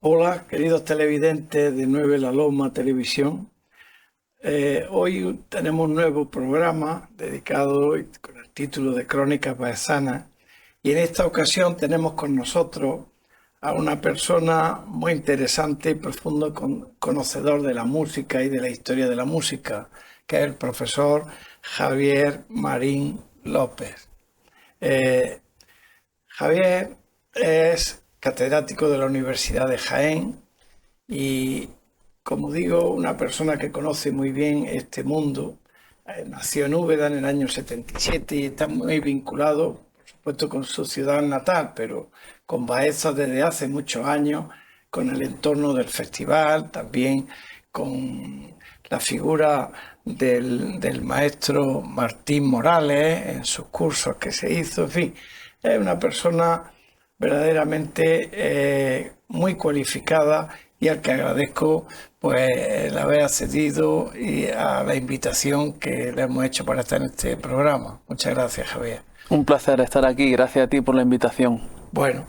Hola, queridos televidentes de 9 La Loma Televisión. Hoy tenemos un nuevo programa dedicado con el título de Crónicas Baezanas, y en esta ocasión tenemos con nosotros a una persona muy interesante y profundo conocedor de la música y de la historia de la música, que es el profesor Javier Marín López. Javier es catedrático de la Universidad de Jaén y, como digo, una persona que conoce muy bien este mundo. Nació en Úbeda en el año 77 y está muy vinculado, por supuesto, con su ciudad natal, pero con Baeza desde hace muchos años, con el entorno del festival, también con la figura del maestro Martín Morales en sus cursos que se hizo. En fin, es una persona verdaderamente muy cualificada, y al que agradezco pues el haber accedido a la invitación que le hemos hecho para estar en este programa. Muchas gracias, Javier. Un placer estar aquí, gracias a ti por la invitación. Bueno,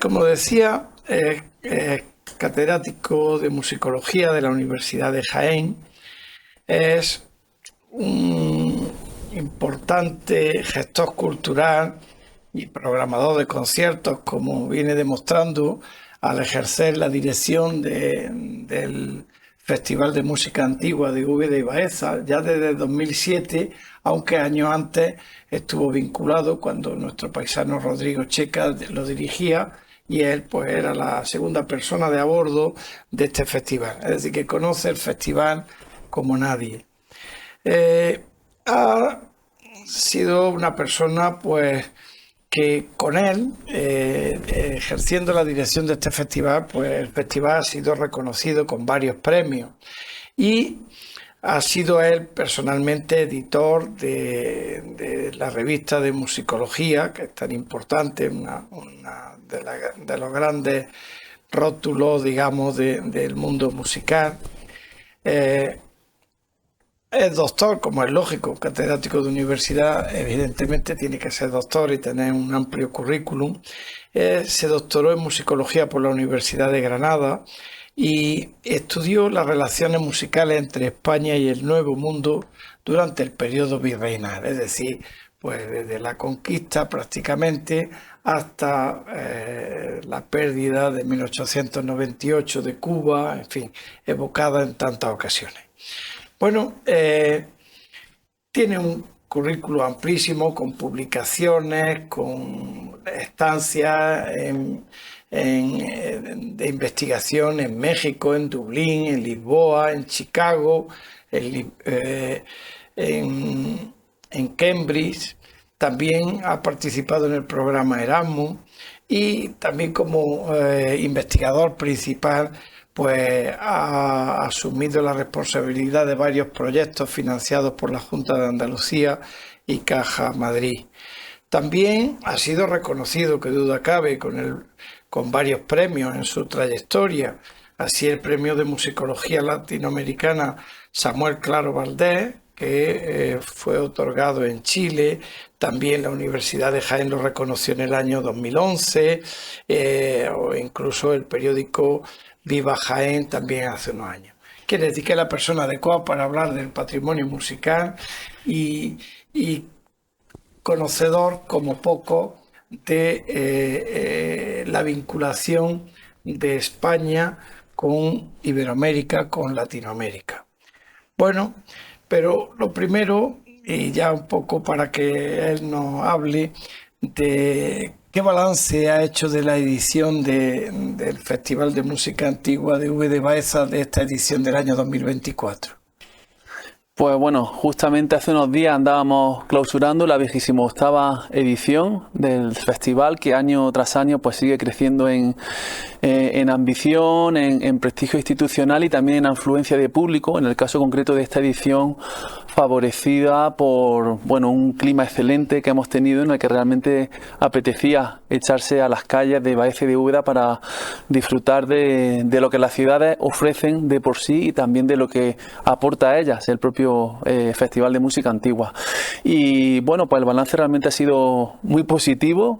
como decía, catedrático de musicología de la Universidad de Jaén, es un importante gestor cultural y programador de conciertos, como viene demostrando al ejercer la dirección del Festival de Música Antigua de Úbeda y Baeza ya desde 2007, aunque años antes estuvo vinculado cuando nuestro paisano Rodrigo Checa lo dirigía, y él pues era la segunda persona de a bordo de este festival, es decir, que conoce el festival como nadie. Ha sido una persona pues que con él, ejerciendo la dirección de este festival, pues el festival ha sido reconocido con varios premios, y ha sido él personalmente editor de la revista de musicología, que es tan importante, una de los grandes rótulos, digamos, del mundo musical. Es doctor, como es lógico, catedrático de universidad, evidentemente tiene que ser doctor y tener un amplio currículum. Se doctoró en musicología por la Universidad de Granada y estudió las relaciones musicales entre España y el Nuevo Mundo durante el periodo virreinal, es decir, pues desde la conquista prácticamente hasta la pérdida de 1898 de Cuba, en fin, evocada en tantas ocasiones. Bueno, tiene un currículo amplísimo, con publicaciones, con estancias de investigación en México, en Dublín, en Lisboa, en Chicago, en Cambridge. También ha participado en el programa Erasmus, y también como investigador principal pues ha asumido la responsabilidad de varios proyectos financiados por la Junta de Andalucía y Caja Madrid. También ha sido reconocido, que duda cabe, con varios premios en su trayectoria. Así, el premio de musicología latinoamericana Samuel Claro Valdés, que fue otorgado en Chile. También la Universidad de Jaén lo reconoció en el año 2011, o incluso el periódico Viva Jaén también hace unos años. Quiere decir que es la persona adecuada para hablar del patrimonio musical y conocedor como poco de la vinculación de España con Iberoamérica, con Latinoamérica. Bueno, pero lo primero, y ya un poco para que él nos hable de qué balance ha hecho de la edición del Festival de Música Antigua de Úbeda y Baeza, de esta edición del año 2024. Pues bueno, justamente hace unos días andábamos clausurando la 28ª edición del festival, que año tras año pues sigue creciendo en ambición, en prestigio institucional y también en afluencia de público. En el caso concreto de esta edición, favorecida por un clima excelente que hemos tenido, en el que realmente apetecía echarse a las calles de Baeza y de Úbeda para disfrutar de lo que las ciudades ofrecen de por sí, y también de lo que aporta a ellas el propio Festival de Música Antigua. Y bueno, pues el balance realmente ha sido muy positivo,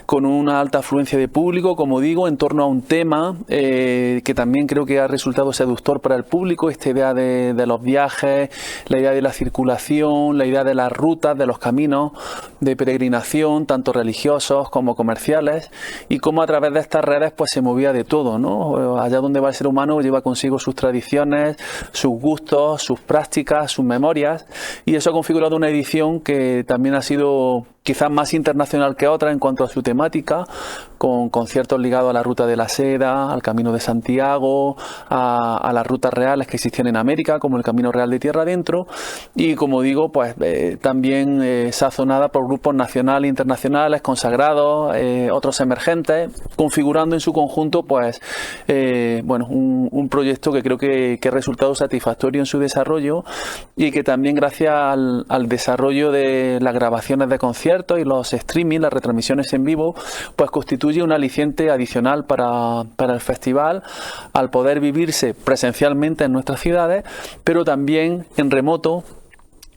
con una alta afluencia de público, como digo, en torno a un tema que también creo que ha resultado seductor para el público, esta idea de los viajes, la idea de la circulación, la idea de las rutas, de los caminos de peregrinación, tanto religiosos como comerciales, y cómo a través de estas redes pues se movía de todo, ¿no? Allá donde va el ser humano lleva consigo sus tradiciones, sus gustos, sus prácticas, sus memorias, y eso ha configurado una edición que también ha sido quizás más internacional que otra en cuanto a su temática, con conciertos ligados a la Ruta de la Seda, al Camino de Santiago, a las rutas reales que existían en América, como el Camino Real de Tierra Adentro, y como digo, pues también sazonada por grupos nacionales e internacionales, consagrados, otros emergentes, configurando en su conjunto pues bueno, un proyecto que creo que ha resultado satisfactorio en su desarrollo, y que también gracias al desarrollo de las grabaciones de conciertos y los streaming, las retransmisiones en vivo, pues constituye un aliciente adicional para el festival, al poder vivirse presencialmente en nuestras ciudades, pero también en remoto,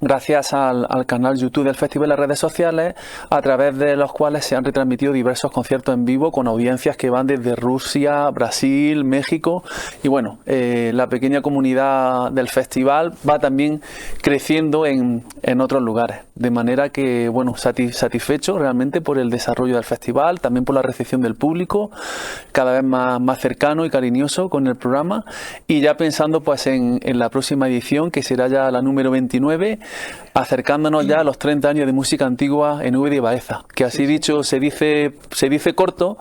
gracias al canal YouTube del festival y las redes sociales, a través de los cuales se han retransmitido diversos conciertos en vivo con audiencias que van desde Rusia, Brasil, México, y bueno, la pequeña comunidad del festival va también creciendo en otros lugares, de manera que, bueno, satisfecho realmente por el desarrollo del festival, también por la recepción del público, cada vez más cercano y cariñoso con el programa, y ya pensando pues en la próxima edición, que será ya la número 29, acercándonos ya a los 30 años de música antigua en Úbeda y Baeza, que así dicho se dice corto,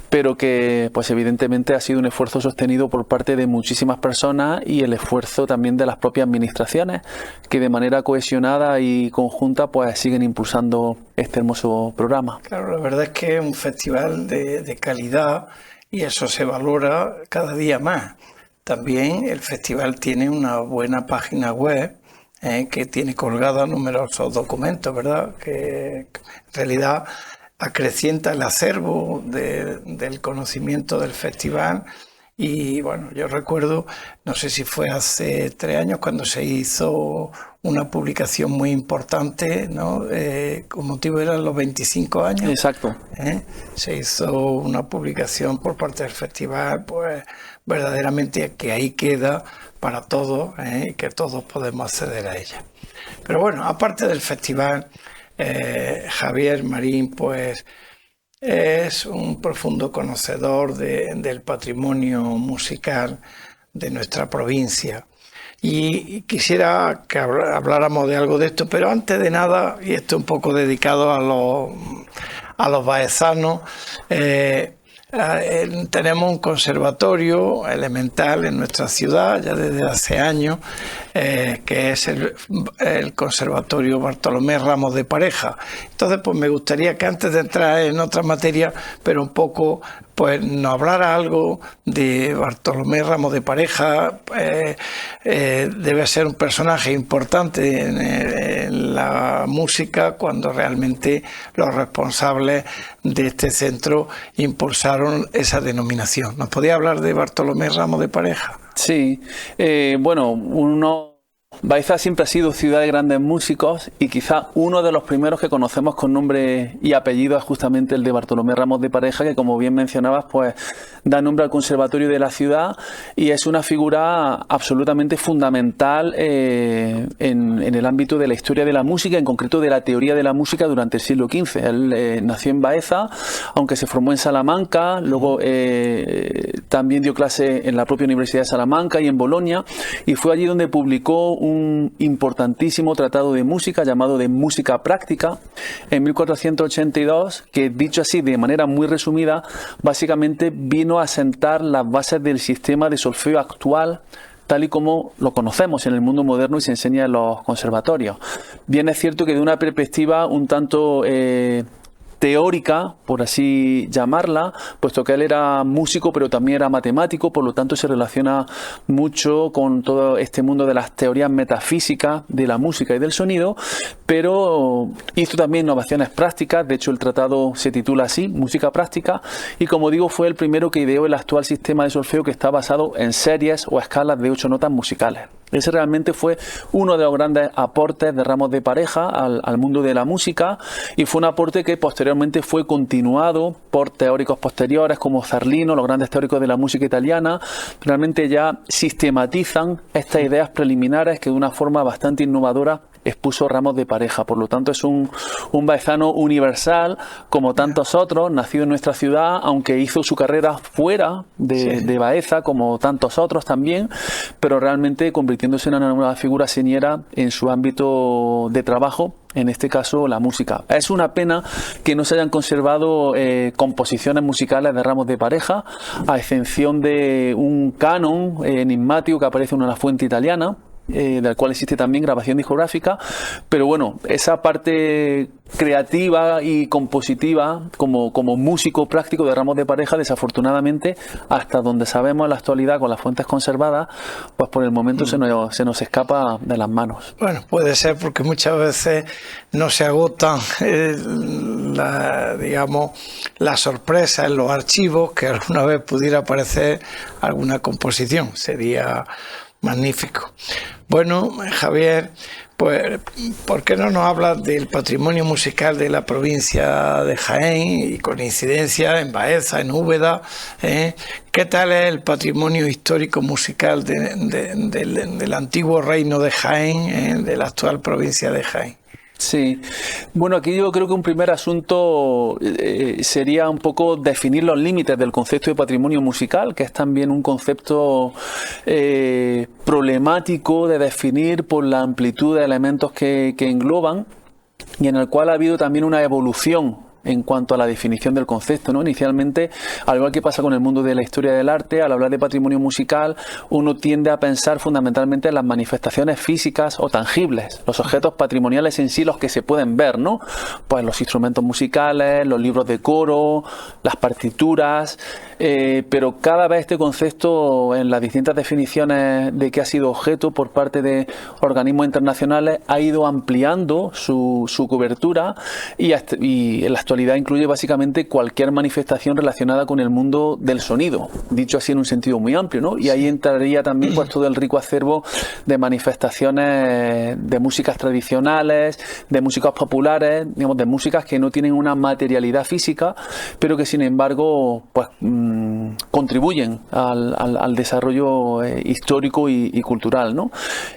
pero que pues evidentemente ha sido un esfuerzo sostenido por parte de muchísimas personas, y el esfuerzo también de las propias administraciones, que de manera cohesionada y conjunta pues siguen impulsando este hermoso programa. Claro, la verdad es que es un festival de calidad, y eso se valora cada día más. También el festival tiene una buena página web, que tiene colgados numerosos documentos, ¿verdad? Que en realidad acrecienta el acervo del conocimiento del festival. Y bueno, yo recuerdo, no sé si fue hace 3 años, cuando se hizo una publicación muy importante, ¿no? Con motivo eran los 25 años. Exacto. Se hizo una publicación por parte del festival, pues verdaderamente que ahí queda para todos, y que todos podemos acceder a ella. Pero bueno, aparte del festival, Javier Marín pues es un profundo conocedor del patrimonio musical de nuestra provincia, y quisiera que habláramos de algo de esto, pero antes de nada, y esto un poco dedicado a los baezanos, tenemos un conservatorio elemental en nuestra ciudad ya desde hace años, que es el Conservatorio Bartolomé Ramos de Pareja. Entonces, pues me gustaría que antes de entrar en otra materia, pero un poco, pues nos hablara algo de Bartolomé Ramos de Pareja. Debe ser un personaje importante en la música, cuando realmente los responsables de este centro impulsaron esa denominación. ¿Nos podía hablar de Bartolomé Ramos de Pareja? Sí, bueno, Baeza siempre ha sido ciudad de grandes músicos, y quizá uno de los primeros que conocemos con nombre y apellido es justamente el de Bartolomé Ramos de Pareja, que como bien mencionabas pues da nombre al conservatorio de la ciudad, y es una figura absolutamente fundamental en el ámbito de la historia de la música, en concreto de la teoría de la música durante el siglo XV. Él nació en Baeza, aunque se formó en Salamanca, luego también dio clase en la propia Universidad de Salamanca y en Bolonia, y fue allí donde publicó un importantísimo tratado de música llamado de Música Práctica en 1482, que, dicho así de manera muy resumida, básicamente vino a sentar las bases del sistema de solfeo actual, tal y como lo conocemos en el mundo moderno y se enseña en los conservatorios. Bien es cierto que de una perspectiva un tanto teórica, por así llamarla, puesto que él era músico pero también era matemático, por lo tanto se relaciona mucho con todo este mundo de las teorías metafísicas de la música y del sonido, pero hizo también innovaciones prácticas. De hecho, el tratado se titula así, Música Práctica, y como digo, fue el primero que ideó el actual sistema de solfeo, que está basado en series o escalas de 8 notas musicales. Ese realmente fue uno de los grandes aportes de Ramos de Pareja al mundo de la música, y fue un aporte que posteriormente fue continuado por teóricos posteriores como Zarlino, los grandes teóricos de la música italiana. Realmente ya sistematizan estas ideas preliminares que de una forma bastante innovadora expuso Ramos de Pareja. Por lo tanto, es un baezano universal, como tantos otros, nacido en nuestra ciudad, aunque hizo su carrera fuera de Baeza, como tantos otros también, pero realmente convirtiéndose en una nueva figura señera en su ámbito de trabajo, en este caso la música. Es una pena que no se hayan conservado composiciones musicales de Ramos de Pareja, a excepción de un canon enigmático que aparece en una fuente italiana, del cual existe también grabación discográfica, pero bueno, esa parte creativa y compositiva como músico práctico de Ramos de Pareja, desafortunadamente, hasta donde sabemos en la actualidad con las fuentes conservadas, pues por el momento se nos escapa de las manos. Bueno, puede ser porque muchas veces no se agotan la sorpresa en los archivos, que alguna vez pudiera aparecer alguna composición. Sería magnífico. Bueno, Javier, pues, ¿por qué no nos hablas del patrimonio musical de la provincia de Jaén y con incidencia en Baeza, en Úbeda? ¿Qué tal es el patrimonio histórico musical del antiguo reino de Jaén, de la actual provincia de Jaén? Sí, bueno, aquí yo creo que un primer asunto sería un poco definir los límites del concepto de patrimonio musical, que es también un concepto problemático de definir por la amplitud de elementos que engloban, y en el cual ha habido también una evolución en cuanto a la definición del concepto, ¿no? Inicialmente, al igual que pasa con el mundo de la historia del arte, al hablar de patrimonio musical, uno tiende a pensar fundamentalmente en las manifestaciones físicas o tangibles, los objetos patrimoniales en sí, los que se pueden ver, ¿no? Pues los instrumentos musicales, los libros de coro, las partituras, pero cada vez este concepto, en las distintas definiciones de qué ha sido objeto por parte de organismos internacionales, ha ido ampliando su cobertura, y en la actualidad incluye básicamente cualquier manifestación relacionada con el mundo del sonido, dicho así en un sentido muy amplio, ¿no? Y ahí entraría también pues todo el rico acervo de manifestaciones de músicas tradicionales, de músicas populares, digamos, de músicas que no tienen una materialidad física, pero que sin embargo pues contribuyen al desarrollo histórico y cultural, ¿no?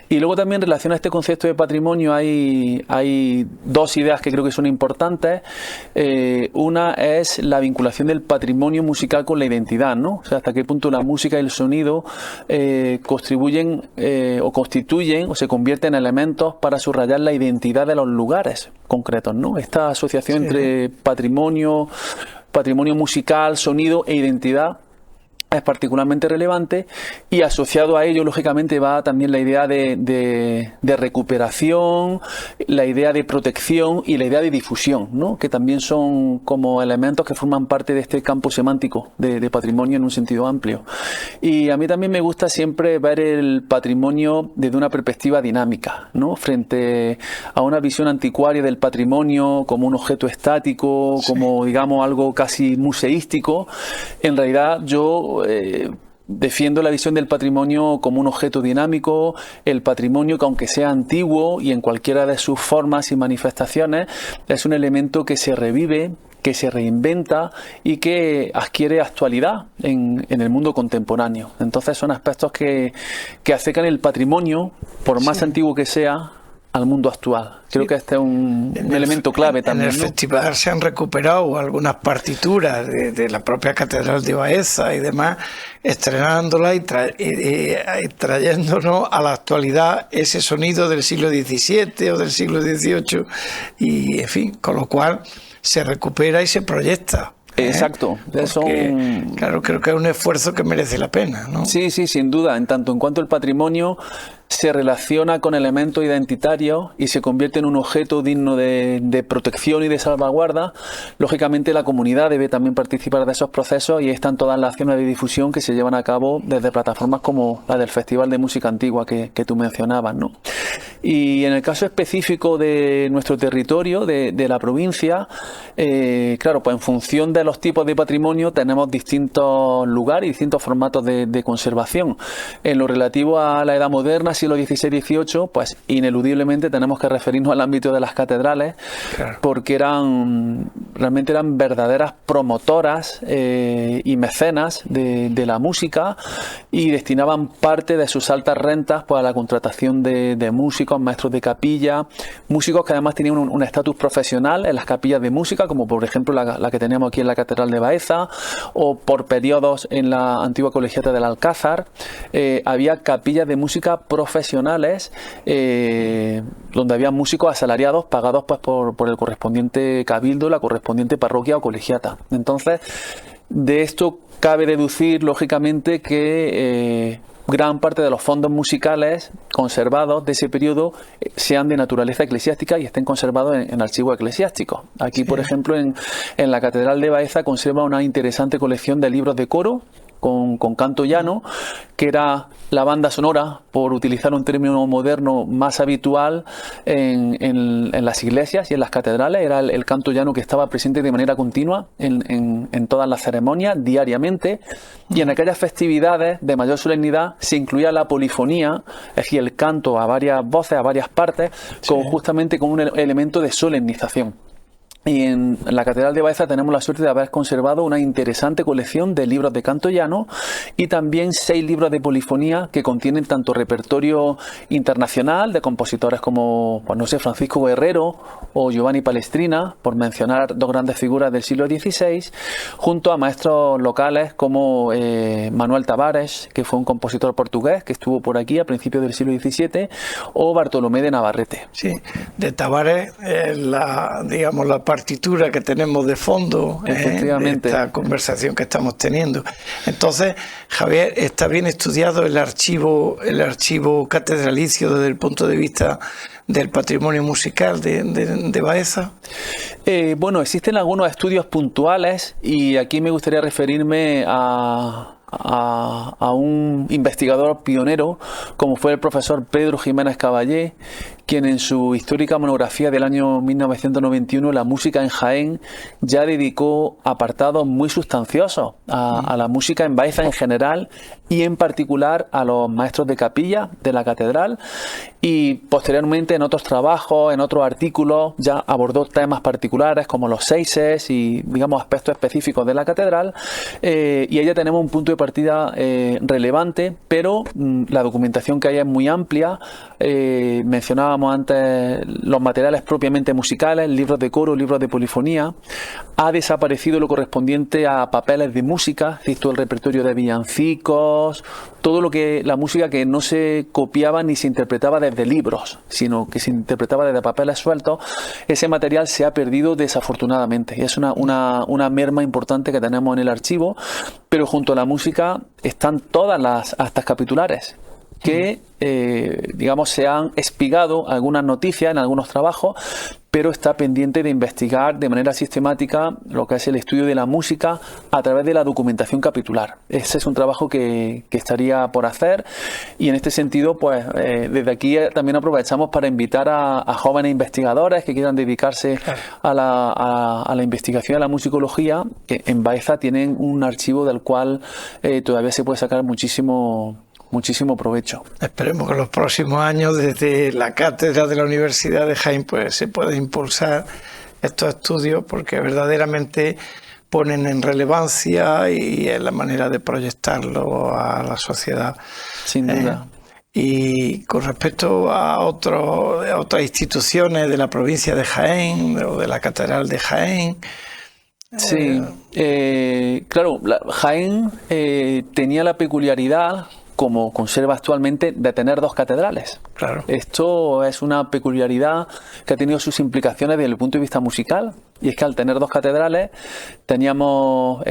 Y luego también en relación a este concepto de patrimonio hay dos ideas que creo que son importantes. Una es la vinculación del patrimonio musical con la identidad, ¿no? O sea, hasta qué punto la música y el sonido contribuyen o constituyen o se convierten en elementos para subrayar la identidad de los lugares concretos, ¿no? Esta asociación entre patrimonio musical, sonido e identidad es particularmente relevante, y asociado a ello lógicamente va también la idea de recuperación, la idea de protección y la idea de difusión, ¿no? Que también son como elementos que forman parte de este campo semántico de patrimonio en un sentido amplio. Y a mí también me gusta siempre ver el patrimonio desde una perspectiva dinámica, ¿no? Frente a una visión anticuaria del patrimonio como un objeto estático, como digamos algo casi museístico. En realidad yo defiendo la visión del patrimonio como un objeto dinámico, el patrimonio que, aunque sea antiguo y en cualquiera de sus formas y manifestaciones, es un elemento que se revive, que se reinventa y que adquiere actualidad en el mundo contemporáneo. Entonces son aspectos que acercan el patrimonio, por más antiguo que sea, al mundo actual. Creo que este es un elemento clave también. En el festival se han recuperado algunas partituras de la propia Catedral de Baeza y demás, estrenándolas y trayéndonos a la actualidad ese sonido del siglo XVII o del siglo XVIII, y en fin, con lo cual se recupera y se proyecta. Exacto. Claro, creo que es un esfuerzo que merece la pena, ¿no? Sí, sin duda. En tanto en cuanto el patrimonio se relaciona con elementos identitarios y se convierte en un objeto digno de protección y de salvaguarda, lógicamente la comunidad debe también participar de esos procesos, y están todas las acciones de difusión que se llevan a cabo desde plataformas como la del Festival de Música Antigua que tú mencionabas, ¿no? Y en el caso específico de nuestro territorio, de la provincia, claro, pues en función de los tipos de patrimonio tenemos distintos lugares y distintos formatos de conservación. En lo relativo a la edad moderna, siglo XVI-XVIII, pues ineludiblemente tenemos que referirnos al ámbito de las catedrales, claro, porque realmente eran verdaderas promotoras y mecenas de la música, y destinaban parte de sus altas rentas pues a la contratación de músicos, maestros de capilla, músicos que además tenían un estatus profesional en las capillas de música, como por ejemplo la que teníamos aquí en la Catedral de Baeza, o por periodos en la antigua colegiata del Alcázar. Había capillas de música profesionales donde había músicos asalariados pagados pues por el correspondiente cabildo, la correspondiente parroquia o colegiata. Entonces, de esto cabe deducir lógicamente que gran parte de los fondos musicales conservados de ese periodo sean de naturaleza eclesiástica y estén conservados en archivos eclesiásticos. Aquí, sí, por ejemplo, en la Catedral de Baeza conserva una interesante colección de libros de coro con canto llano, que era la banda sonora, por utilizar un término moderno más habitual en las iglesias y en las catedrales. Era el canto llano que estaba presente de manera continua en todas las ceremonias, diariamente, y en aquellas festividades de mayor solemnidad se incluía la polifonía, es decir, el canto a varias voces, a varias partes, sí, justamente con un elemento de solemnización. Y en la Catedral de Baeza tenemos la suerte de haber conservado una interesante colección de libros de canto llano y también 6 libros de polifonía que contienen tanto repertorio internacional de compositores como, pues no sé, Francisco Guerrero o Giovanni Palestrina, por mencionar 2 grandes figuras del siglo XVI, junto a maestros locales como Manuel Tavares, que fue un compositor portugués que estuvo por aquí a principios del siglo XVII, o Bartolomé de Navarrete. Sí, de Tavares, la partitura que tenemos de fondo de esta conversación que estamos teniendo. Entonces, Javier, ¿está bien estudiado el archivo catedralicio desde el punto de vista del patrimonio musical de Baeza? Bueno, existen algunos estudios puntuales, y aquí me gustaría referirme a un investigador pionero como fue el profesor Pedro Jiménez Caballé, quien en su histórica monografía del año 1991, La música en Jaén, ya dedicó apartados muy sustanciosos a la música en Baeza en general y en particular a los maestros de capilla de la catedral, y posteriormente en otros trabajos, en otros artículos, ya abordó temas particulares como los seises y, digamos, aspectos específicos de la catedral, y ahí ya tenemos un punto de partida relevante, pero la documentación que hay es muy amplia. Mencionábamos antes los materiales propiamente musicales, libros de coro, libros de polifonía. Ha desaparecido lo correspondiente a papeles de música, es decir, todo el repertorio de villancicos, todo lo que la música que no se copiaba ni se interpretaba desde libros, sino que se interpretaba desde papeles sueltos. Ese material se ha perdido desafortunadamente, y es una merma importante que tenemos en el archivo, pero junto a la música están todas las actas capitulares que, digamos, se han espigado algunas noticias en algunos trabajos, pero está pendiente de investigar de manera sistemática lo que es el estudio de la música a través de la documentación capitular. Ese es un trabajo que estaría por hacer, y en este sentido, pues desde aquí también aprovechamos para invitar a jóvenes investigadores que quieran dedicarse a la investigación de la musicología, que en Baeza tienen un archivo del cual todavía se puede sacar muchísimo provecho. Esperemos que en los próximos años desde la cátedra de la Universidad de Jaén pues se pueda impulsar estos estudios, porque verdaderamente ponen en relevancia y es la manera de proyectarlo a la sociedad. Sin duda. Y con respecto a otras instituciones de la provincia de Jaén o de la Catedral de Jaén. Sí, claro, Jaén tenía la peculiaridad como conserva actualmente, de tener dos catedrales. Claro. Esto es una peculiaridad que ha tenido sus implicaciones desde el punto de vista musical, y es que al tener dos catedrales teníamos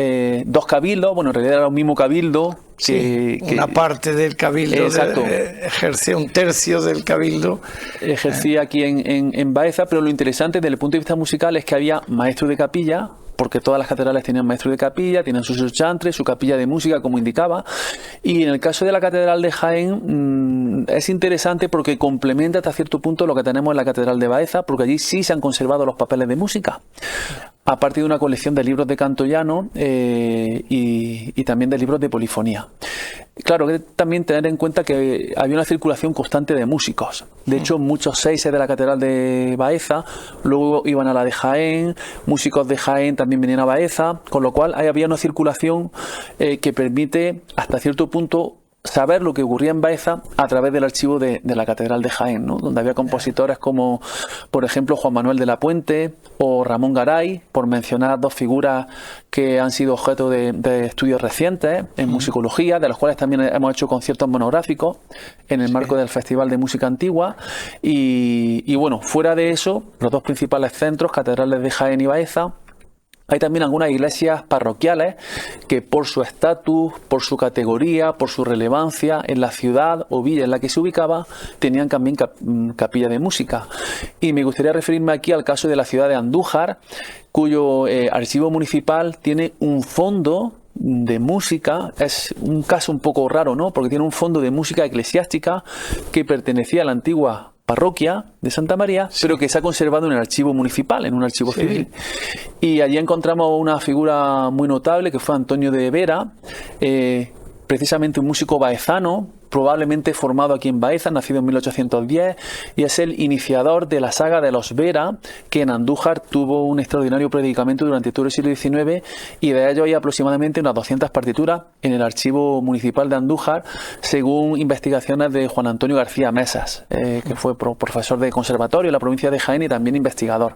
dos cabildos, bueno, en realidad era un mismo cabildo. Una parte del cabildo ejercía un tercio del cabildo. Ejercía aquí en Baeza, pero lo interesante desde el punto de vista musical es que había maestros de capilla, porque todas las catedrales tenían maestros de capilla, tenían sus chantres, su capilla de música, como indicaba. Y en el caso de la Catedral de Jaén es interesante porque complementa hasta cierto punto lo que tenemos en la Catedral de Baeza, porque allí sí se han conservado los papeles de música, aparte de una colección de libros de canto llano y también de libros de polifonía. Claro, que también tener en cuenta que había una circulación constante de músicos. De hecho, muchos seises de la Catedral de Baeza luego iban a la de Jaén, músicos de Jaén también venían a Baeza, con lo cual ahí había una circulación que permite hasta cierto punto saber lo que ocurría en Baeza a través del archivo de la Catedral de Jaén, ¿no? Donde había compositores como, por ejemplo, Juan Manuel de la Puente o Ramón Garay, por mencionar dos figuras que han sido objeto de estudios recientes en musicología, de los cuales también hemos hecho conciertos monográficos en el marco del Festival de Música Antigua. Y bueno, fuera de eso, los dos principales centros, catedrales de Jaén y Baeza, hay también algunas iglesias parroquiales que por su estatus, por su categoría, por su relevancia en la ciudad o villa en la que se ubicaba, tenían también capilla de música. Y me gustaría referirme aquí al caso de la ciudad de Andújar, cuyo archivo municipal tiene un fondo de música. Es un caso un poco raro, ¿no? Porque tiene un fondo de música eclesiástica que pertenecía a la antigua parroquia de Santa María, pero que se ha conservado en el archivo municipal, en un archivo civil. Y allí encontramos una figura muy notable que fue Antonio de Vera, precisamente un músico baezano, probablemente formado aquí en Baeza, nacido en 1810, y es el iniciador de la saga de los Vera, que en Andújar tuvo un extraordinario predicamento durante todo el siglo XIX, y de ello hay aproximadamente unas 200 partituras en el archivo municipal de Andújar, según investigaciones de Juan Antonio García Mesas, que fue profesor de conservatorio en la provincia de Jaén y también investigador.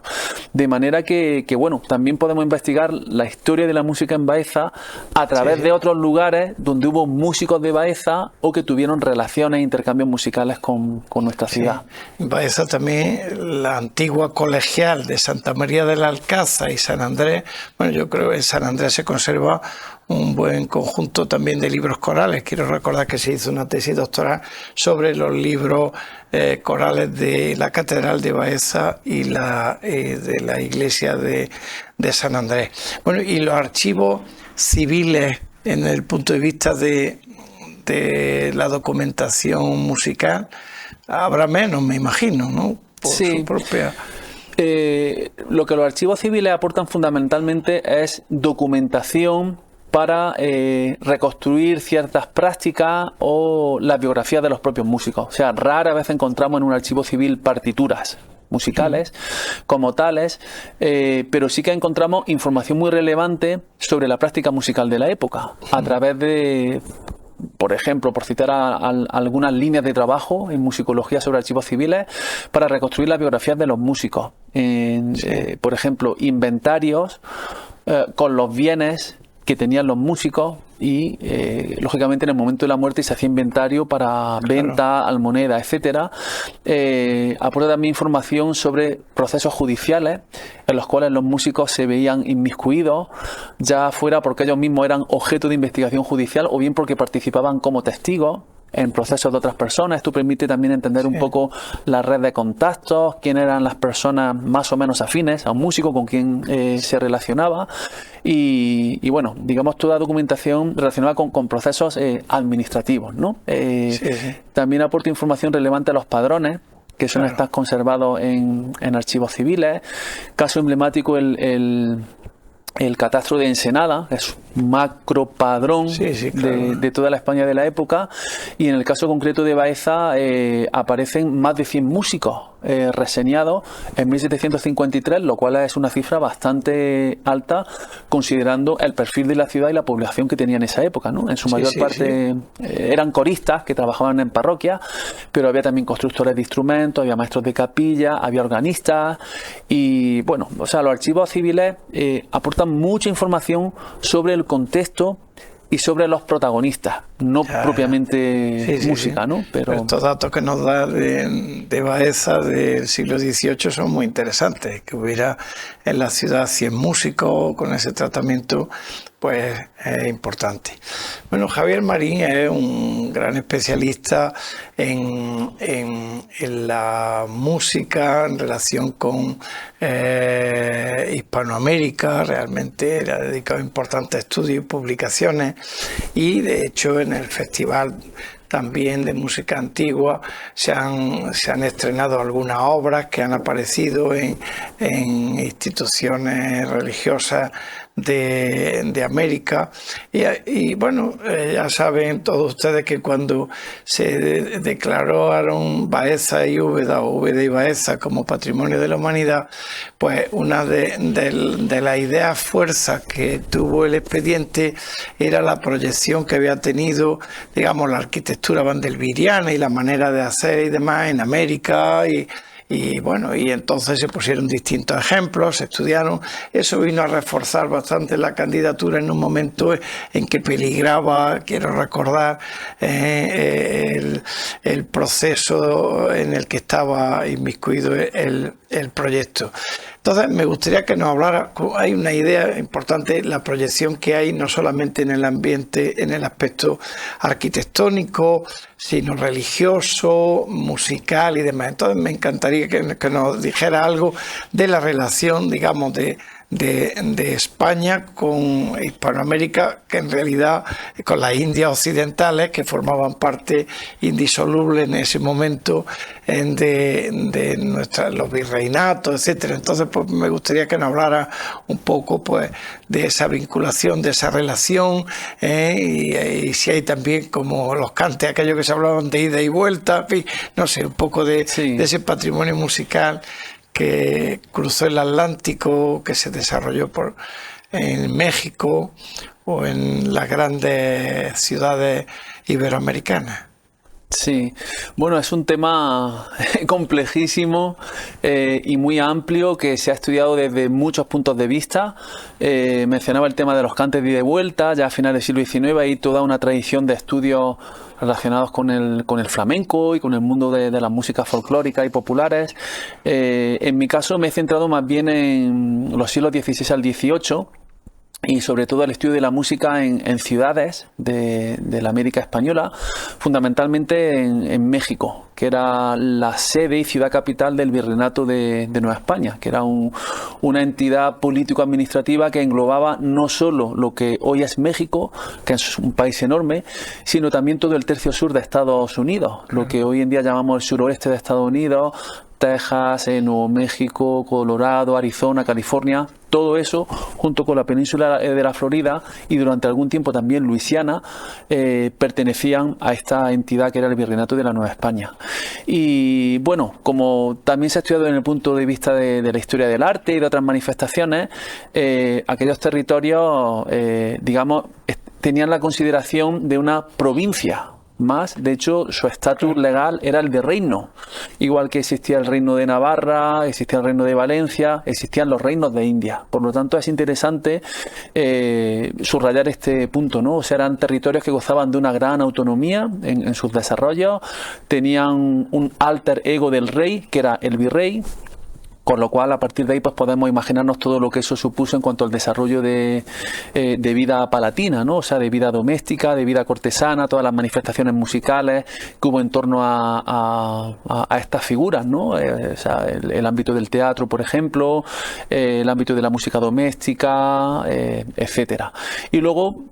De manera que bueno, también podemos investigar la historia de la música en Baeza a través de otros lugares donde hubo músicos de Baeza o que tuvieron relaciones e intercambios musicales con nuestra ciudad. En Baeza también la antigua colegial de Santa María del Alcázar y San Andrés. Bueno, yo creo que en San Andrés se conserva un buen conjunto también de libros corales. Quiero recordar que se hizo una tesis doctoral sobre los libros corales de la Catedral de Baeza y de la iglesia de San Andrés. Bueno, y los archivos civiles en el punto de vista de la documentación musical habrá menos, me imagino, ¿no? Por su propia... Lo que los archivos civiles aportan fundamentalmente es documentación para reconstruir ciertas prácticas o las biografías de los propios músicos. O sea, rara vez encontramos en un archivo civil partituras musicales como tales, pero sí que encontramos información muy relevante sobre la práctica musical de la época a través de, por ejemplo, por citar algunas líneas de trabajo en musicología sobre archivos civiles para reconstruir las biografías de los músicos. Por ejemplo, inventarios con los bienes que tenían los músicos y lógicamente en el momento de la muerte se hacía inventario para venta, almoneda, etcétera. Aporta también información sobre procesos judiciales en los cuales los músicos se veían inmiscuidos, ya fuera porque ellos mismos eran objeto de investigación judicial o bien porque participaban como testigos en procesos de otras personas. Esto permite también entender un poco la red de contactos, quién eran las personas más o menos afines a un músico con quien se relacionaba y bueno, digamos toda documentación relacionada con procesos administrativos, ¿no? También aporta información relevante a los padrones, que son están conservados en archivos civiles. Caso emblemático el catastro de Ensenada, es un macro padrón de toda la España de la época, y en el caso concreto de Baeza aparecen más de 100 músicos reseñados en 1753, lo cual es una cifra bastante alta considerando el perfil de la ciudad y la población que tenía en esa época, ¿no? En su mayor parte eran coristas que trabajaban en parroquias, pero había también constructores de instrumentos, había maestros de capilla, había organistas y bueno, o sea, los archivos civiles aportan mucha información sobre el contexto y sobre los protagonistas no Ya, propiamente sí, música, ¿no? Pero estos datos que nos da de Baeza del siglo XVIII son muy interesantes. Que hubiera en la ciudad 100 músicos con ese tratamiento, pues es importante. Bueno, Javier Marín es un gran especialista en la música en relación con Hispanoamérica. Realmente le ha dedicado importantes estudios y publicaciones, y de hecho en el festival también de música antigua se han estrenado algunas obras que han aparecido en instituciones religiosas de América, y bueno, ya saben todos ustedes que cuando se declararon Baeza y Úbeda, o Úbeda y Baeza, como Patrimonio de la Humanidad, pues una de las ideas fuerzas que tuvo el expediente era la proyección que había tenido, digamos, la arquitectura vandelviriana y la manera de hacer y demás en América, y bueno, y entonces se pusieron distintos ejemplos, se estudiaron. Eso vino a reforzar bastante la candidatura en un momento en que peligraba, quiero recordar, el proceso en el que estaba inmiscuido el proyecto. Entonces me gustaría que nos hablara. Hay una idea importante, la proyección que hay no solamente en el ambiente, en el aspecto arquitectónico, sino religioso, musical y demás. Entonces me encantaría que nos dijera algo de la relación, digamos, de España con Hispanoamérica, que en realidad con las Indias occidentales, que formaban parte indisoluble en ese momento de los virreinatos, etcétera. Entonces pues me gustaría que nos hablara un poco pues de esa vinculación, de esa relación, y si hay también como los cantes, aquellos que se hablaban de ida y vuelta, en fin, no sé, un poco de ese patrimonio musical que cruzó el Atlántico, que se desarrolló en México o en las grandes ciudades iberoamericanas. Sí, bueno, es un tema complejísimo y muy amplio, que se ha estudiado desde muchos puntos de vista. Mencionaba el tema de los cantes de ida y vuelta, ya a finales del siglo XIX hay toda una tradición de estudios relacionados con el flamenco y con el mundo de las músicas folclóricas y populares. En mi caso me he centrado más bien en los siglos XVI al XVIII, y sobre todo el estudio de la música en ciudades de la América española, fundamentalmente en México, que era la sede y ciudad capital del Virreinato de Nueva España, que era una entidad político-administrativa que englobaba no solo lo que hoy es México, que es un país enorme, sino también todo el tercio sur de Estados Unidos, lo que hoy en día llamamos el suroeste de Estados Unidos, Texas, Nuevo México, Colorado, Arizona, California, todo eso junto con la península de la Florida y durante algún tiempo también Luisiana, pertenecían a esta entidad que era el Virreinato de la Nueva España. Y bueno, como también se ha estudiado en el punto de vista de la historia del arte y de otras manifestaciones, aquellos territorios, digamos, tenían la consideración de una provincia. Más, de hecho, su estatus legal era el de reino. Igual que existía el reino de Navarra, existía el reino de Valencia, existían los reinos de India. Por lo tanto, es interesante subrayar este punto, ¿no? O sea, eran territorios que gozaban de una gran autonomía en sus desarrollos, tenían un alter ego del rey, que era el virrey. Con lo cual, a partir de ahí, pues podemos imaginarnos todo lo que eso supuso en cuanto al desarrollo de vida palatina, ¿no? O sea, de vida doméstica, de vida cortesana, todas las manifestaciones musicales que hubo en torno a estas figuras, ¿no? O sea, el ámbito del teatro, por ejemplo, el ámbito de la música doméstica, etcétera. Y luego,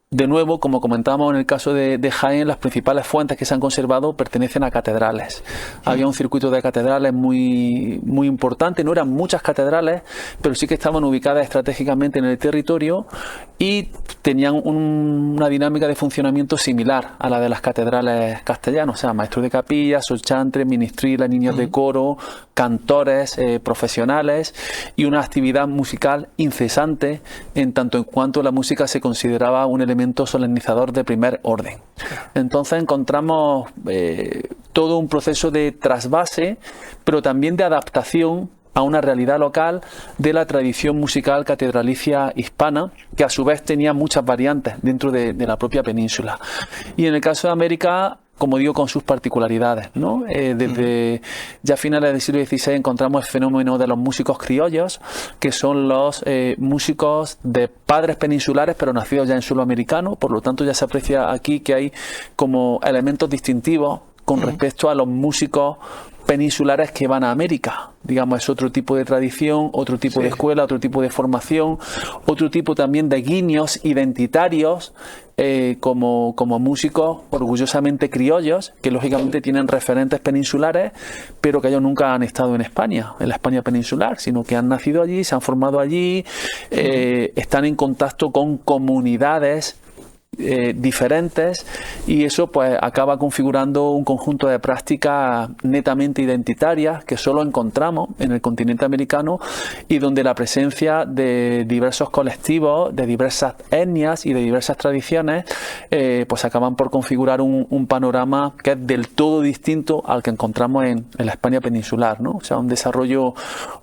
de nuevo, como comentábamos en el caso de Jaén, las principales fuentes que se han conservado pertenecen a catedrales. Había un circuito de catedrales muy, muy importante, no eran muchas catedrales, pero sí que estaban ubicadas estratégicamente en el territorio y tenían una dinámica de funcionamiento similar a la de las catedrales castellanas, o sea, maestros de capilla, solchantres, ministriles, niños de coro, cantores profesionales y una actividad musical incesante, en tanto en cuanto la música se consideraba un elemento solemnizador de primer orden. Entonces encontramos todo un proceso de trasvase, pero también de adaptación a una realidad local de la tradición musical catedralicia hispana, que a su vez tenía muchas variantes dentro de la propia península. Y en el caso de América, como digo, con sus particularidades, ¿no? Desde ya finales del siglo XVI encontramos el fenómeno de los músicos criollos, que son los músicos de padres peninsulares pero nacidos ya en suelo americano. Por lo tanto, ya se aprecia aquí que hay como elementos distintivos con respecto a los músicos peninsulares que van a América. Digamos, es otro tipo de tradición, otro tipo de escuela, otro tipo de formación, otro tipo también de guiños identitarios como músicos orgullosamente criollos, que lógicamente tienen referentes peninsulares, pero que ellos nunca han estado en la España peninsular, sino que han nacido allí, se han formado allí, están en contacto con comunidades diferentes, y eso pues acaba configurando un conjunto de prácticas netamente identitarias que solo encontramos en el continente americano, y donde la presencia de diversos colectivos, de diversas etnias y de diversas tradiciones pues acaban por configurar un panorama que es del todo distinto al que encontramos en la España peninsular, ¿no? O sea, un desarrollo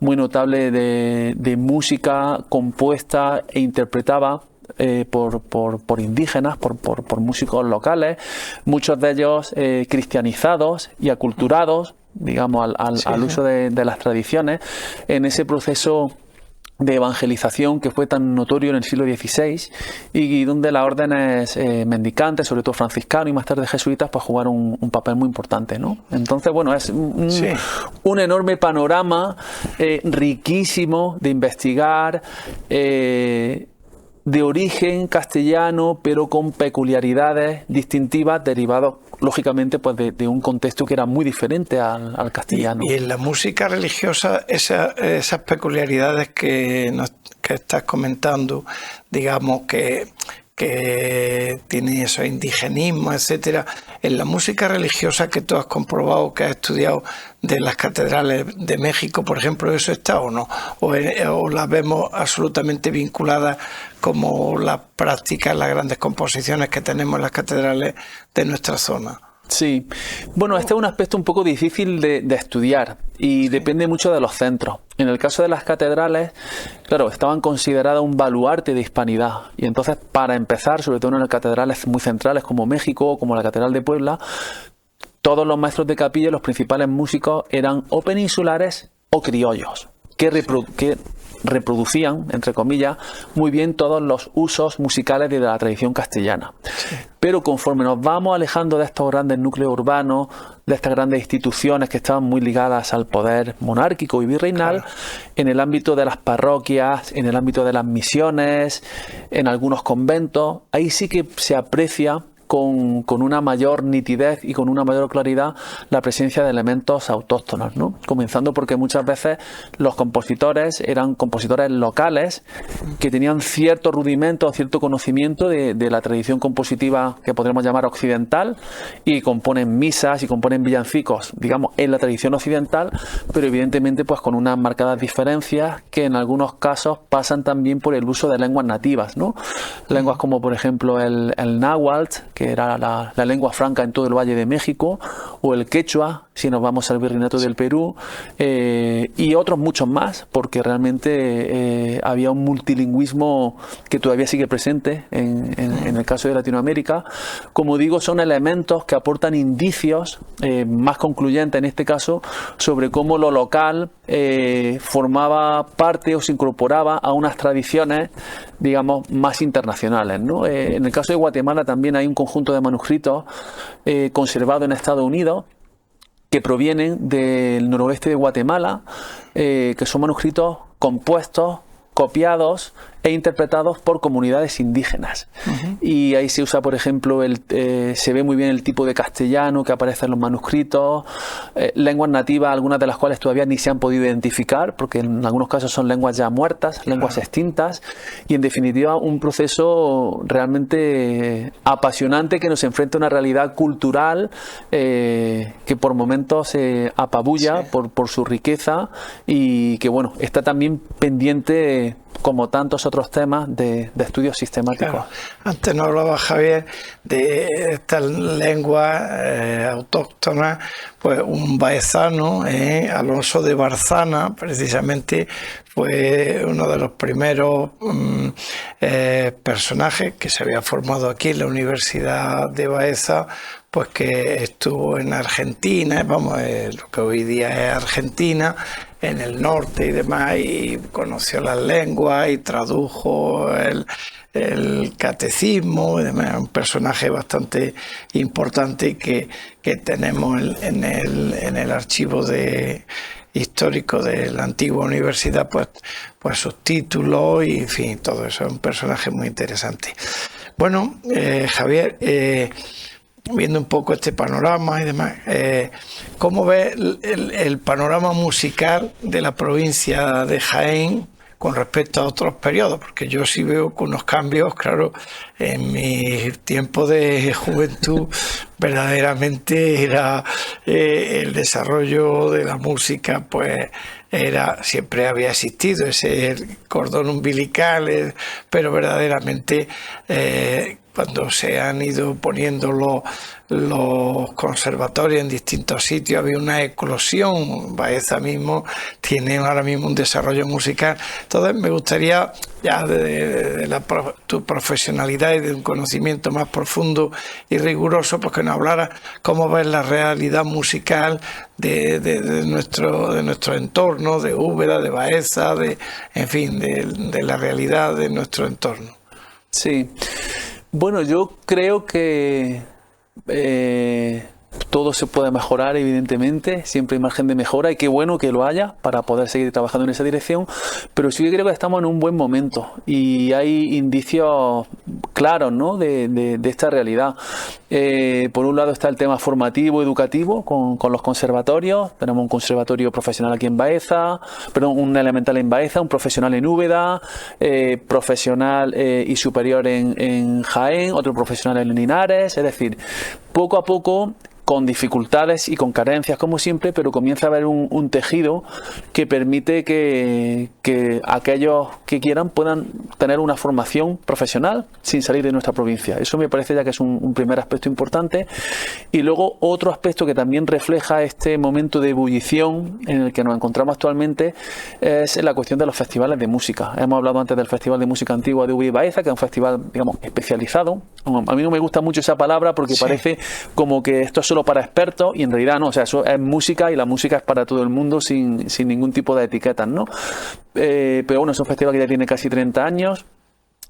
muy notable de música compuesta e interpretada por indígenas, por músicos locales, muchos de ellos cristianizados y aculturados, digamos, al uso de las tradiciones, en ese proceso de evangelización que fue tan notorio en el siglo XVI, y donde las órdenes mendicantes, sobre todo franciscanos y más tarde jesuitas, pues jugaron un papel muy importante, ¿no? Entonces, bueno, es un enorme panorama riquísimo de investigar, de origen castellano, pero con peculiaridades distintivas derivadas, lógicamente, pues de un contexto que era muy diferente al castellano. Y en la música religiosa, esas peculiaridades que estás comentando, digamos, que tiene esos indigenismos, etcétera, en la música religiosa que tú has comprobado, que has estudiado de las catedrales de México, por ejemplo, ¿eso está o no? ¿O las vemos absolutamente vinculadas como las prácticas, las grandes composiciones que tenemos en las catedrales de nuestra zona? Sí, bueno, este es un aspecto un poco difícil de estudiar y depende mucho de los centros. En el caso de las catedrales, claro, estaban consideradas un baluarte de hispanidad, y entonces, para empezar, sobre todo en las catedrales muy centrales como México o como la Catedral de Puebla, todos los maestros de capilla, los principales músicos, eran o peninsulares o criollos, que reproducían, entre comillas, muy bien todos los usos musicales de la tradición castellana. Sí. Pero conforme nos vamos alejando de estos grandes núcleos urbanos, de estas grandes instituciones que estaban muy ligadas al poder monárquico y virreinal, en el ámbito de las parroquias, en el ámbito de las misiones, en algunos conventos, ahí sí que se aprecia con una mayor nitidez y con una mayor claridad la presencia de elementos autóctonos, ¿no? Comenzando porque muchas veces los compositores eran compositores locales que tenían cierto rudimento, cierto conocimiento de la tradición compositiva que podríamos llamar occidental, y componen misas y componen villancicos, digamos, en la tradición occidental, pero evidentemente pues con unas marcadas diferencias que en algunos casos pasan también por el uso de lenguas nativas, ¿no? Lenguas como por ejemplo el náhuatl, que era la lengua franca en todo el Valle de México, o el quechua, si nos vamos al Virreinato del Perú, y otros muchos más, porque realmente había un multilingüismo que todavía sigue presente en el caso de Latinoamérica. Como digo, son elementos que aportan indicios más concluyentes en este caso sobre cómo lo local formaba parte o se incorporaba a unas tradiciones, digamos, más internacionales, ¿no? En el caso de Guatemala también hay un conjunto de manuscritos conservados en Estados Unidos que provienen del noroeste de Guatemala, que son manuscritos compuestos, copiados e interpretados por comunidades indígenas. Y ahí se usa, por ejemplo, se ve muy bien el tipo de castellano que aparece en los manuscritos, lenguas nativas, algunas de las cuales todavía ni se han podido identificar, porque en algunos casos son lenguas ya muertas, lenguas extintas, y en definitiva un proceso realmente apasionante que nos enfrenta a una realidad cultural que por momentos se apabulla por su riqueza, y que bueno, está también pendiente, como tantos otros otros temas de estudios sistemáticos. Claro. Antes nos hablaba Javier de estas lenguas autóctonas, pues un baezano, Alonso de Barzana, precisamente fue uno de los primeros personajes que se había formado aquí en la Universidad de Baeza, pues que estuvo en Argentina, vamos, lo que hoy día es Argentina, en el norte y demás, y conoció las lenguas y tradujo el catecismo y demás. Un personaje bastante importante que tenemos en el archivo histórico de la antigua universidad, pues sus títulos y en fin, todo eso. Es un personaje muy interesante. Bueno, Javier, viendo un poco este panorama y demás, ¿cómo ves el panorama musical de la provincia de Jaén con respecto a otros periodos? Porque yo sí veo que unos cambios, claro, en mi tiempo de juventud verdaderamente era el desarrollo de la música, pues siempre había existido ese cordón umbilical, pero verdaderamente cuando se han ido poniendo los conservatorios en distintos sitios, había una eclosión. Baeza mismo tiene ahora mismo un desarrollo musical. Entonces me gustaría, ya de tu profesionalidad y de un conocimiento más profundo y riguroso, pues que nos hablara cómo ves la realidad musical de nuestro entorno, de Úbeda, de Baeza, en fin, de la realidad de nuestro entorno. Sí. Bueno, yo creo que todo se puede mejorar, evidentemente, siempre hay margen de mejora y qué bueno que lo haya para poder seguir trabajando en esa dirección, pero sí que creo que estamos en un buen momento y hay indicios claros, ¿no?, de esta realidad. Por un lado está el tema formativo, educativo, con los conservatorios. Tenemos un conservatorio profesional aquí en Baeza, un elemental en Baeza, un profesional en Úbeda, profesional y superior en Jaén, otro profesional en Linares. Es decir, poco a poco, con dificultades y con carencias como siempre, pero comienza a haber un tejido que permite que aquellos que quieran puedan tener una formación profesional sin salir de nuestra provincia. Eso me parece ya que es un primer aspecto importante. Y luego otro aspecto que también refleja este momento de ebullición en el que nos encontramos actualmente es la cuestión de los festivales de música. Hemos hablado antes del Festival de Música Antigua de Úbeda y Baeza, que es un festival, digamos, especializado. A mí no me gusta mucho esa palabra porque parece como que esto es solo para expertos y en realidad no, o sea, eso es música y la música es para todo el mundo sin ningún tipo de etiquetas, ¿no? Pero bueno, es un festival que ya tiene casi 30 años.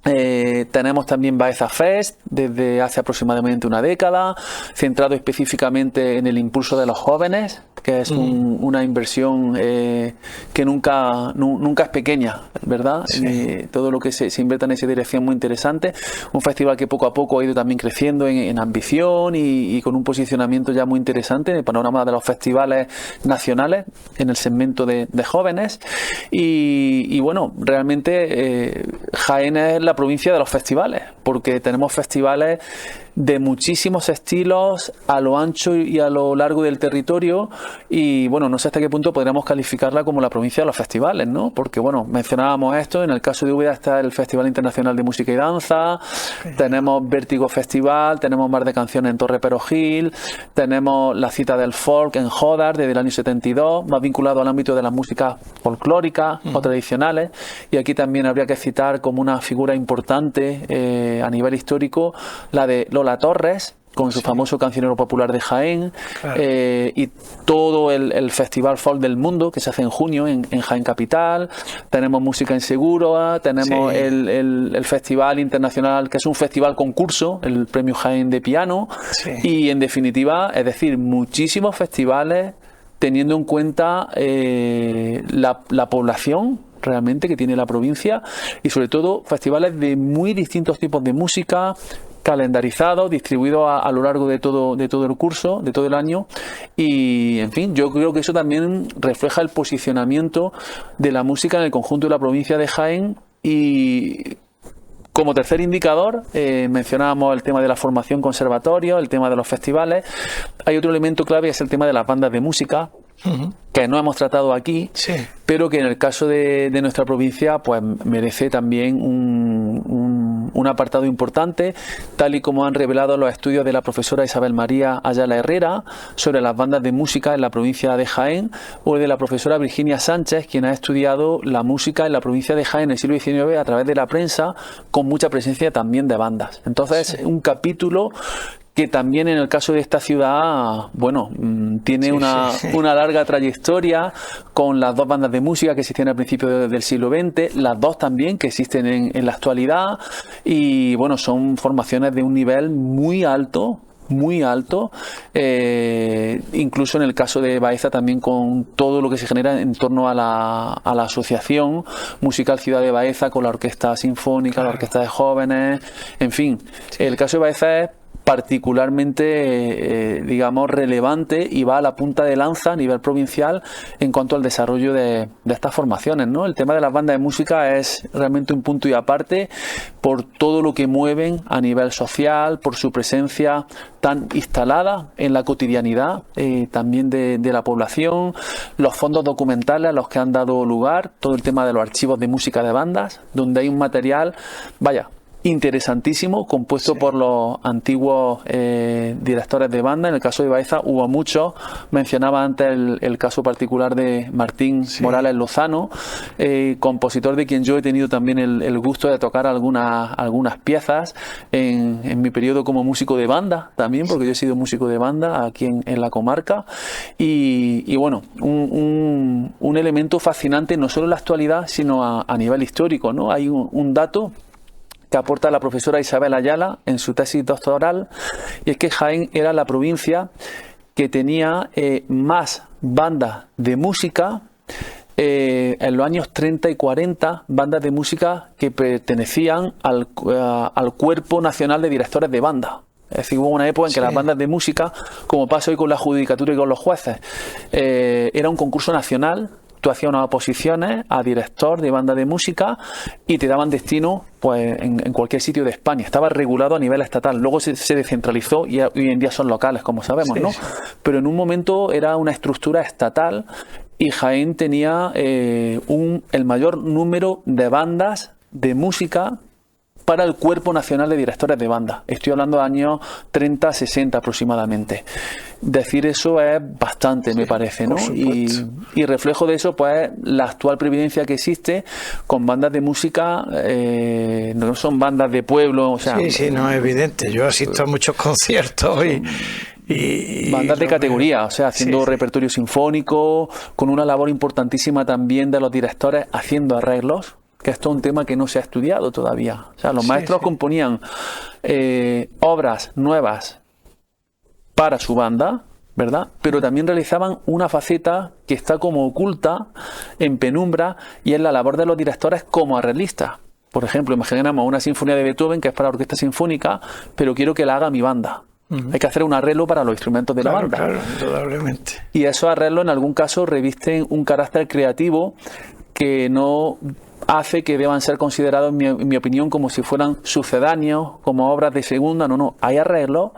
Tenemos también Baeza Fest desde hace aproximadamente una década, centrado específicamente en el impulso de los jóvenes, que es una inversión que nunca es pequeña, ¿verdad? Sí. Todo lo que se invierte en esa dirección muy interesante. Un festival que poco a poco ha ido también creciendo en ambición y con un posicionamiento ya muy interesante en el panorama de los festivales nacionales en el segmento de jóvenes. Y bueno, realmente Jaén es la provincia de los festivales, porque tenemos festivales de muchísimos estilos a lo ancho y a lo largo del territorio y bueno, no sé hasta qué punto podríamos calificarla como la provincia de los festivales, ¿no? Porque bueno, mencionábamos esto, en el caso de Úbeda está el Festival Internacional de Música y Danza, tenemos Vértigo Festival, tenemos Mar de Canciones en Torre Perojil, tenemos la Cita del Folk en Jodar desde el año 72, más vinculado al ámbito de las músicas folclóricas o tradicionales, y aquí también habría que citar como una figura importante a nivel histórico la de Lola Torres, con su famoso cancionero popular de Jaén, claro. Y todo el Festival Folk del Mundo que se hace en junio en Jaén Capital. Tenemos Música en Seguro, tenemos el Festival Internacional, que es un festival concurso, el Premio Jaén de Piano, y en definitiva, es decir, muchísimos festivales teniendo en cuenta la población realmente que tiene la provincia y sobre todo festivales de muy distintos tipos de música, calendarizados, distribuidos a lo largo de todo el curso, de todo el año, y en fin, yo creo que eso también refleja el posicionamiento de la música en el conjunto de la provincia de Jaén. Y como tercer indicador, mencionábamos el tema de la formación conservatorio, el tema de los festivales. Hay otro elemento clave, es el tema de las bandas de música, que no hemos tratado aquí, Sí. pero que en el caso de nuestra provincia pues merece también un apartado importante, tal y como han revelado los estudios de la profesora Isabel María Ayala Herrera sobre las bandas de música en la provincia de Jaén, o de la profesora Virginia Sánchez, quien ha estudiado la música en la provincia de Jaén en el siglo XIX a través de la prensa, con mucha presencia también de bandas. Entonces, un capítulo que también en el caso de esta ciudad, bueno, tiene una larga trayectoria, con las dos bandas de música que existían al principio del siglo XX, las dos también que existen en la actualidad, y bueno, son formaciones de un nivel muy alto, incluso en el caso de Baeza también, con todo lo que se genera en torno a la asociación musical Ciudad de Baeza, con la orquesta sinfónica, la orquesta de jóvenes, en fin, el caso de Baeza es particularmente, digamos, relevante y va a la punta de lanza a nivel provincial en cuanto al desarrollo de estas formaciones, ¿no? El tema de las bandas de música es realmente un punto y aparte por todo lo que mueven a nivel social, por su presencia tan instalada en la cotidianidad también de la población, los fondos documentales a los que han dado lugar, todo el tema de los archivos de música de bandas, donde hay un material, vaya, interesantísimo, compuesto por los antiguos directores de banda. En el caso de Baeza hubo muchos. Mencionaba antes el caso particular de Martín Morales Lozano, compositor de quien yo he tenido también el gusto de tocar algunas piezas en mi periodo como músico de banda también, porque yo he sido músico de banda aquí en la comarca, y bueno, un elemento fascinante no solo en la actualidad, sino a nivel histórico, ¿no? Hay un dato que aporta la profesora Isabel Ayala en su tesis doctoral, y es que Jaén era la provincia que tenía más bandas de música en los años 30 y 40, bandas de música que pertenecían al Cuerpo Nacional de Directores de Banda. Es decir, hubo una época en que las bandas de música, como pasa hoy con la judicatura y con los jueces, era un concurso nacional. Tú hacías unas oposiciones a director de banda de música y te daban destino pues en cualquier sitio de España. Estaba regulado a nivel estatal. Luego se descentralizó y hoy en día son locales, como sabemos, ¿no? Pero en un momento era una estructura estatal, y Jaén tenía el mayor número de bandas de música para el Cuerpo Nacional de Directores de Banda. Estoy hablando de años 30, 60 aproximadamente. Decir eso es bastante, me parece, ¿no? Y reflejo de eso, pues, la actual previdencia que existe con bandas de música, no son bandas de pueblo, o sea... Sí, no es evidente. Yo asisto a muchos conciertos y bandas de categoría, o sea, haciendo repertorio sinfónico, con una labor importantísima también de los directores haciendo arreglos, que esto es un tema que no se ha estudiado todavía. O sea, los maestros componían obras nuevas para su banda, ¿verdad? Pero también realizaban una faceta que está como oculta, en penumbra, y es la labor de los directores como arreglistas. Por ejemplo, imaginamos una sinfonía de Beethoven que es para orquesta sinfónica, pero quiero que la haga mi banda. Hay que hacer un arreglo para los instrumentos de la banda. Claro, indudablemente. Y esos arreglos en algún caso revisten un carácter creativo que no hace que deban ser considerados, en mi opinión, como si fueran sucedáneos, como obras de segunda. No, hay arreglos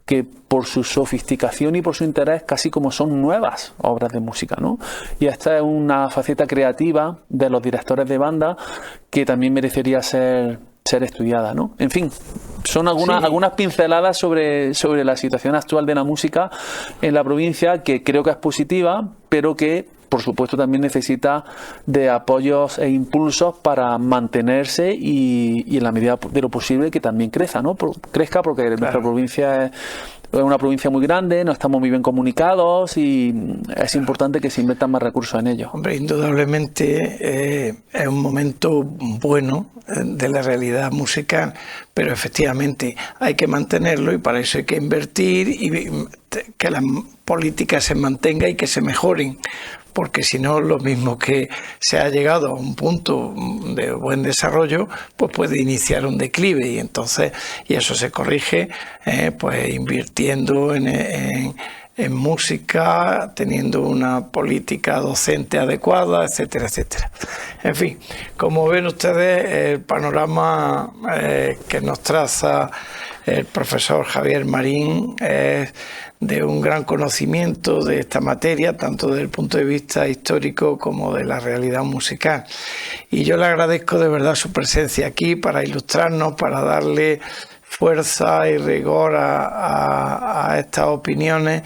que por su sofisticación y por su interés casi como son nuevas obras de música, ¿no? Y esta es una faceta creativa de los directores de banda que también merecería ser estudiada, ¿no? En fin, son algunas pinceladas sobre la situación actual de la música en la provincia, que creo que es positiva, pero que por supuesto también necesita de apoyos e impulsos para mantenerse y en la medida de lo posible que también crezca, porque nuestra provincia es una provincia muy grande, no estamos muy bien comunicados y es importante que se inviertan más recursos en ello. Hombre, indudablemente es un momento bueno de la realidad musical, pero efectivamente hay que mantenerlo, y para eso hay que invertir y que las políticas se mantengan y que se mejoren, porque si no, lo mismo que se ha llegado a un punto de buen desarrollo, pues puede iniciar un declive, y eso se corrige pues invirtiendo en música, teniendo una política docente adecuada, etcétera, etcétera. En fin, como ven ustedes, el panorama que nos traza el profesor Javier Marín es de un gran conocimiento de esta materia, tanto desde el punto de vista histórico como de la realidad musical. Y yo le agradezco de verdad su presencia aquí para ilustrarnos, para darle fuerza y rigor a estas opiniones,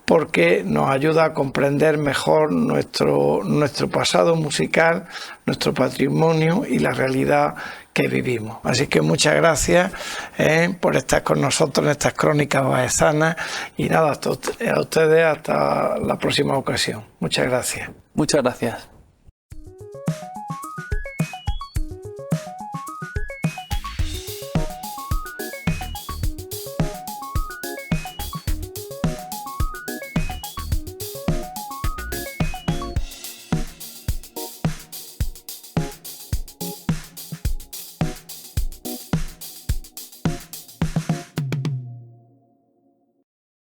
porque nos ayuda a comprender mejor nuestro pasado musical, nuestro patrimonio y la realidad que vivimos. Así que muchas gracias por estar con nosotros en estas crónicas baezanas y nada, a ustedes hasta la próxima ocasión. Muchas gracias. Muchas gracias.